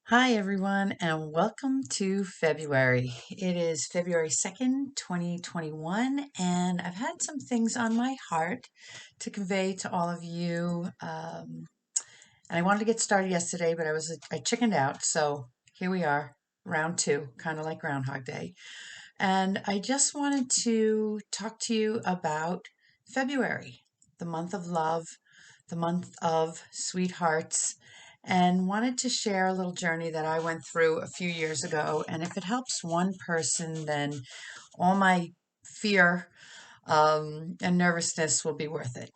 Hi, everyone, and welcome to February. It is February 2nd, 2021, and I've had some things on my heart to convey to all of you. And I wanted to get started yesterday, but I chickened out, so here we are, round two, kind of like Groundhog Day. And I just wanted to talk to you about February, the month of love, the month of sweethearts, and wanted to share a little journey that I went through a few years ago. And if it helps one person, then all my fear and nervousness will be worth it.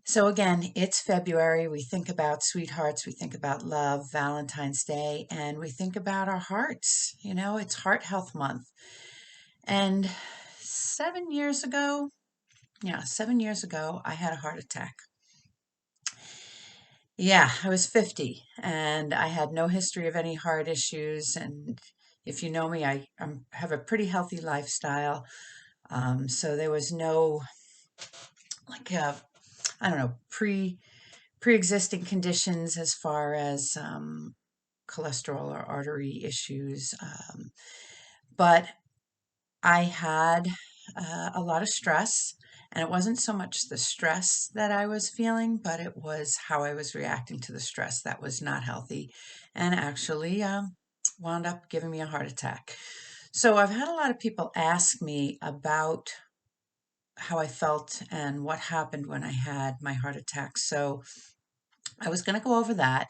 So, again, it's February. We think about sweethearts, we think about love, Valentine's Day, and we think about our hearts. It's Heart Health Month. And 7 years ago, yeah, 7 years ago, I had a heart attack. Yeah, I was 50 and I had no history of any heart issues. And if you know me, I have a pretty healthy lifestyle. So there was no, like, I don't know, pre-existing conditions as far as cholesterol or artery issues. But I had a lot of stress, and it wasn't so much the stress that I was feeling, but it was how I was reacting to the stress that was not healthy, and actually wound up giving me a heart attack. So I've had a lot of people ask me about how I felt and what happened when I had my heart attack. So I was going to go over that,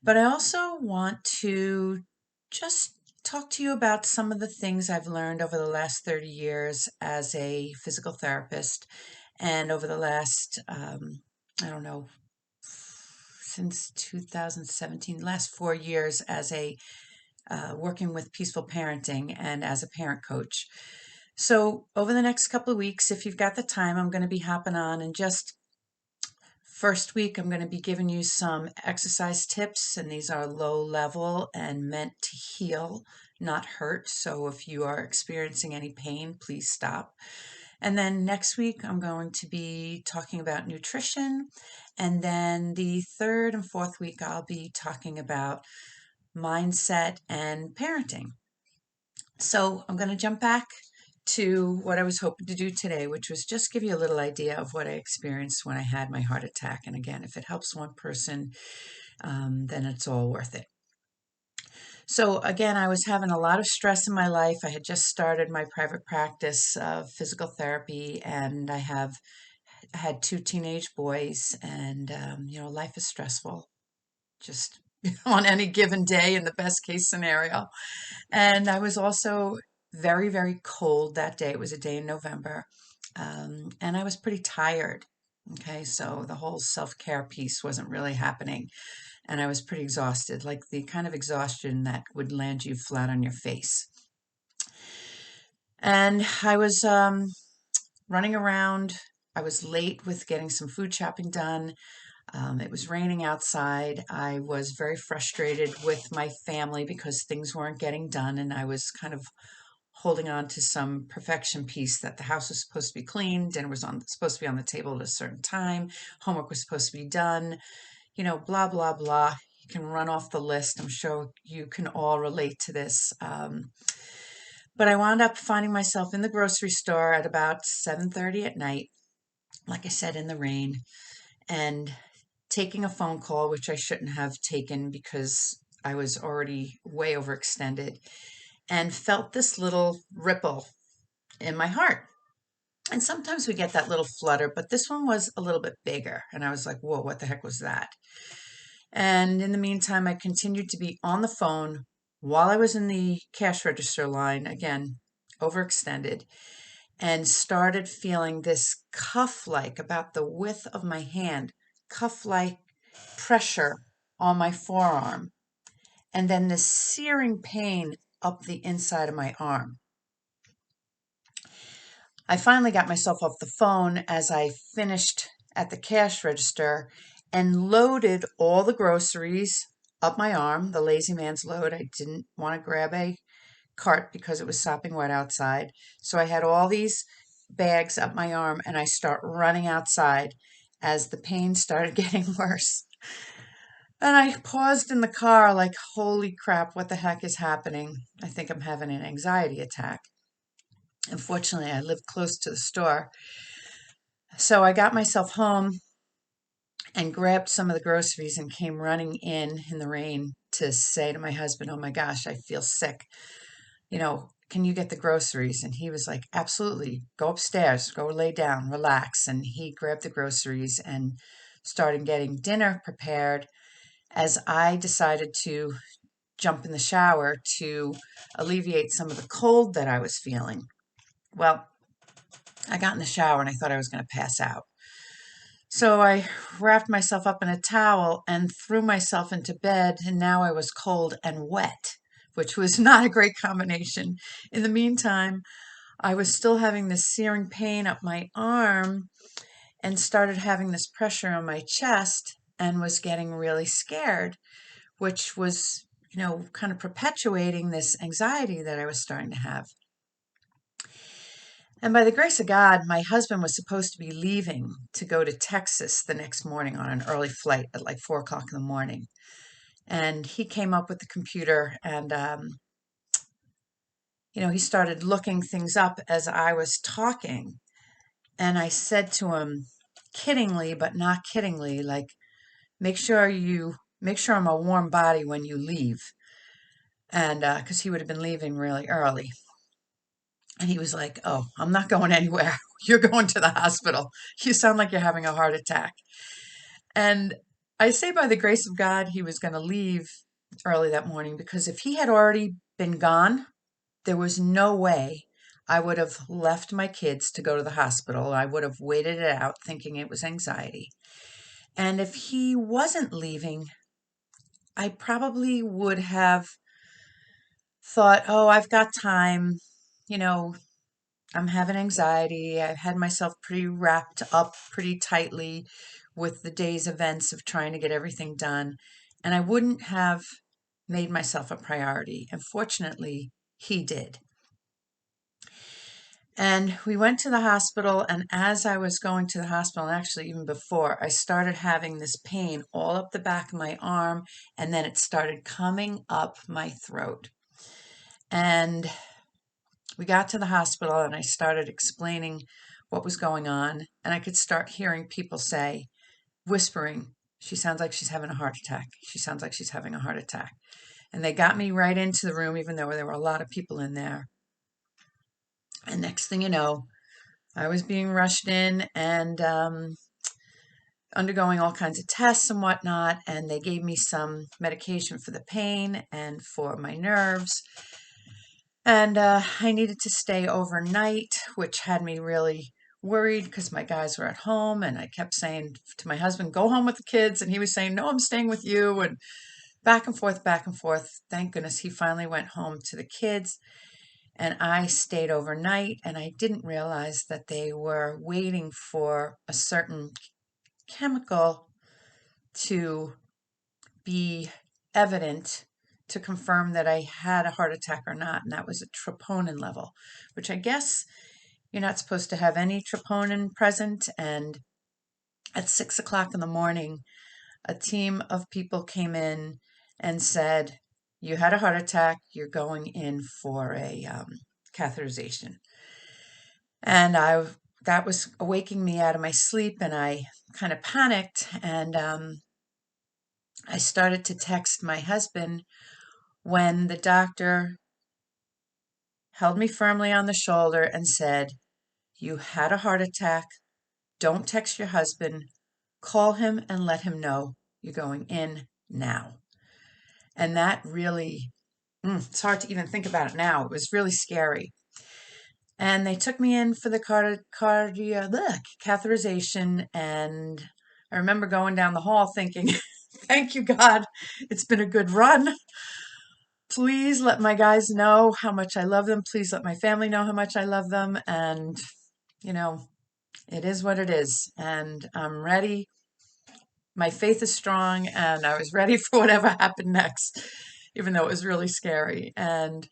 but I also want to just talk to you about some of the things I've learned over the last 30 years as a physical therapist and over the last, I don't know, since 2017, last 4 years as a working with peaceful parenting and as a parent coach. So, over the next couple of weeks, if you've got the time, I'm going to be hopping on and just first week, I'm going to be giving you some exercise tips, and these are low level and meant to heal, not hurt. So if you are experiencing any pain, please stop. And then next week, I'm going to be talking about nutrition. And then the third and fourth week, I'll be talking about mindset and parenting. So I'm going to jump back to what I was hoping to do today, which was just give you a little idea of what I experienced when I had my heart attack. And again, if it helps one person, then it's all worth it. So, again, I was having a lot of stress in my life. I had just started my private practice of physical therapy, and I have had two teenage boys, and, life is stressful just on any given day in the best case scenario. And I was also very, very cold that day. It was a day in November. And I was pretty tired. Okay, so the whole self care piece wasn't really happening. And I was pretty exhausted, like the kind of exhaustion that would land you flat on your face. And I was running around. I was late with getting some food shopping done. It was raining outside. I was very frustrated with my family because things weren't getting done, and I was kind of holding on to some perfection piece that the house was supposed to be clean, dinner was supposed to be on the table at a certain time, homework was supposed to be done, blah blah blah. You can run off the list. I'm sure you can all relate to this. But I wound up finding myself in the grocery store at about 7:30 at night, like I said, in the rain, and taking a phone call, which I shouldn't have taken because I was already way overextended, and felt this little ripple in my heart. And sometimes we get that little flutter, but this one was a little bit bigger. And I was like, whoa, what the heck was that? And in the meantime, I continued to be on the phone while I was in the cash register line, again, overextended, and started feeling this cuff like, about the width of my hand, cuff like pressure on my forearm. And then this searing pain up the inside of my arm. I finally got myself off the phone as I finished at the cash register and loaded all the groceries up my arm, the lazy man's load. I didn't want to grab a cart because it was sopping wet outside. So I had all these bags up my arm and I start running outside as the pain started getting worse. And I paused in the car like, holy crap, what the heck is happening? I think I'm having an anxiety attack. Unfortunately, I live close to the store. So I got myself home and grabbed some of the groceries and came running in the rain to say to my husband, oh my gosh, I feel sick. Can you get the groceries? And he was like, absolutely. Go upstairs, go lay down, relax. And he grabbed the groceries and started getting dinner prepared as I decided to jump in the shower to alleviate some of the cold that I was feeling. Well, I got in the shower and I thought I was going to pass out. So I wrapped myself up in a towel and threw myself into bed, and now I was cold and wet, which was not a great combination. In the meantime, I was still having this searing pain up my arm and started having this pressure on my chest and was getting really scared, which was, kind of perpetuating this anxiety that I was starting to have. And by the grace of God, my husband was supposed to be leaving to go to Texas the next morning on an early flight at like 4 o'clock in the morning. And he came up with the computer and, he started looking things up as I was talking. And I said to him, kiddingly, but not kiddingly, like, make sure I'm a warm body when you leave. And because he would have been leaving really early. And he was like, oh, I'm not going anywhere. You're going to the hospital. You sound like you're having a heart attack. And I say by the grace of God, he was going to leave early that morning because if he had already been gone, there was no way I would have left my kids to go to the hospital. I would have waited it out thinking it was anxiety. And if he wasn't leaving, I probably would have thought, oh, I've got time. You know, I'm having anxiety. I've had myself pretty wrapped up pretty tightly with the day's events of trying to get everything done. And I wouldn't have made myself a priority. And fortunately, he did. And we went to the hospital. And as I was going to the hospital, and actually even before, I started having this pain all up the back of my arm. And then it started coming up my throat. And we got to the hospital and I started explaining what was going on. And I could start hearing people say, whispering, she sounds like she's having a heart attack. She sounds like she's having a heart attack. And they got me right into the room, even though there were a lot of people in there. And next thing you know, I was being rushed in and undergoing all kinds of tests and whatnot. And they gave me some medication for the pain and for my nerves. And I needed to stay overnight, which had me really worried because my guys were at home. And I kept saying to my husband, go home with the kids. And he was saying, no, I'm staying with you. And back and forth, back and forth. Thank goodness he finally went home to the kids. And I stayed overnight. And I didn't realize that they were waiting for a certain chemical to be evident to confirm that I had a heart attack or not, and that was a troponin level, which I guess you're not supposed to have any troponin present. And at 6 o'clock in the morning, a team of people came in and said, you had a heart attack, you're going in for a catheterization. And that was awaking me out of my sleep, and I kind of panicked, and I started to text my husband when the doctor held me firmly on the shoulder and said, you had a heart attack. Don't text your husband. Call him and let him know you're going in now. And that really, it's hard to even think about it now. It was really scary. And they took me in for the catheterization. And I remember going down the hall thinking, thank you, God, it's been a good run. Please let my guys know how much I love them. Please let my family know how much I love them. And, you know, it is what it is. And I'm ready. My faith is strong, and I was ready for whatever happened next, even though it was really scary. And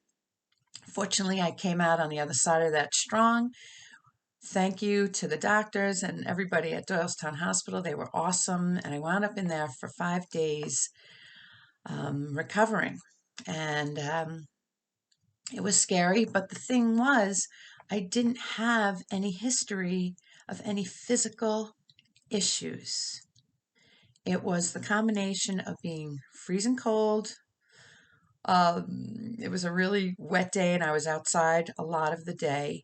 fortunately, I came out on the other side of that strong. thank you to the doctors and everybody at Doylestown Hospital. They were awesome. And I wound up in there for 5 days recovering. And it was scary. But the thing was, I didn't have any history of any physical issues. It was the combination of being freezing cold. It was a really wet day, and I was outside a lot of the day.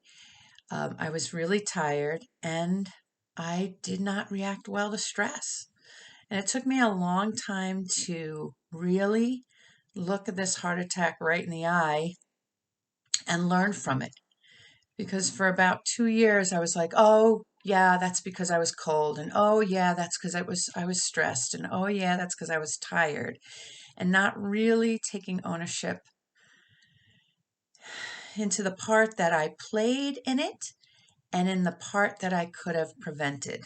I was really tired, and I did not react well to stress. And it took me a long time to really look at this heart attack right in the eye and learn from it. Because for about 2 years, I was like, oh, yeah, that's because I was cold. And oh, yeah, that's because I was stressed. And oh, yeah, that's because I was tired. And not really taking ownership into the part that I played in it and in the part that I could have prevented.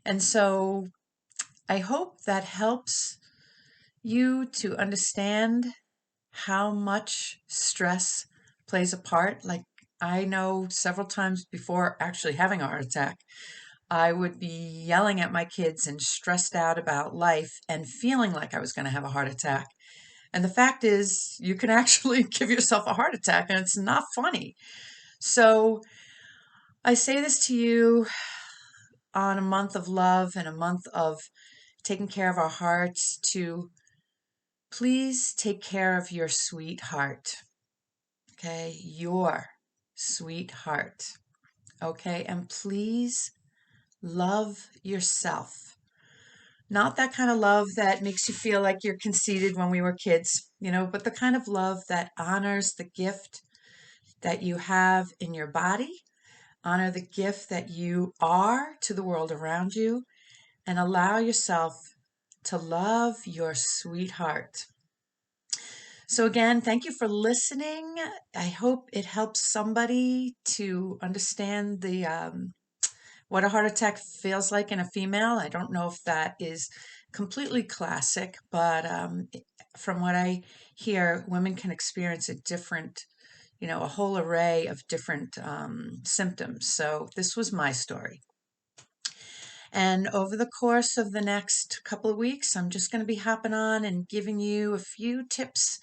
And so I hope that helps you to understand how much stress plays a part. Like, I know several times before actually having a heart attack, I would be yelling at my kids and stressed out about life and feeling like I was going to have a heart attack. And the fact is, you can actually give yourself a heart attack and it's not funny. So I say this to you on a month of love and a month of taking care of our hearts to please take care of your sweetheart. Okay, your sweetheart. Okay, and please love yourself. Not that kind of love that makes you feel like you're conceited when we were kids, but the kind of love that honors the gift that you have in your body, honor the gift that you are to the world around you, and allow yourself to love your sweetheart. So, again, thank you for listening. I hope it helps somebody to understand what a heart attack feels like in a female. I don't know if that is completely classic, but from what I hear, women can experience a whole array of different symptoms. So this was my story. And over the course of the next couple of weeks, I'm just going to be hopping on and giving you a few tips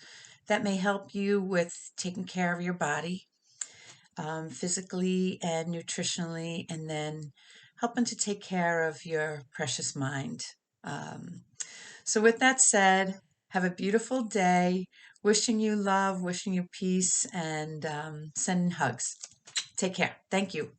that may help you with taking care of your body, physically and nutritionally, and then helping to take care of your precious mind. So, with that said, have a beautiful day. Wishing you love, wishing you peace, and sending hugs. Take care. Thank you.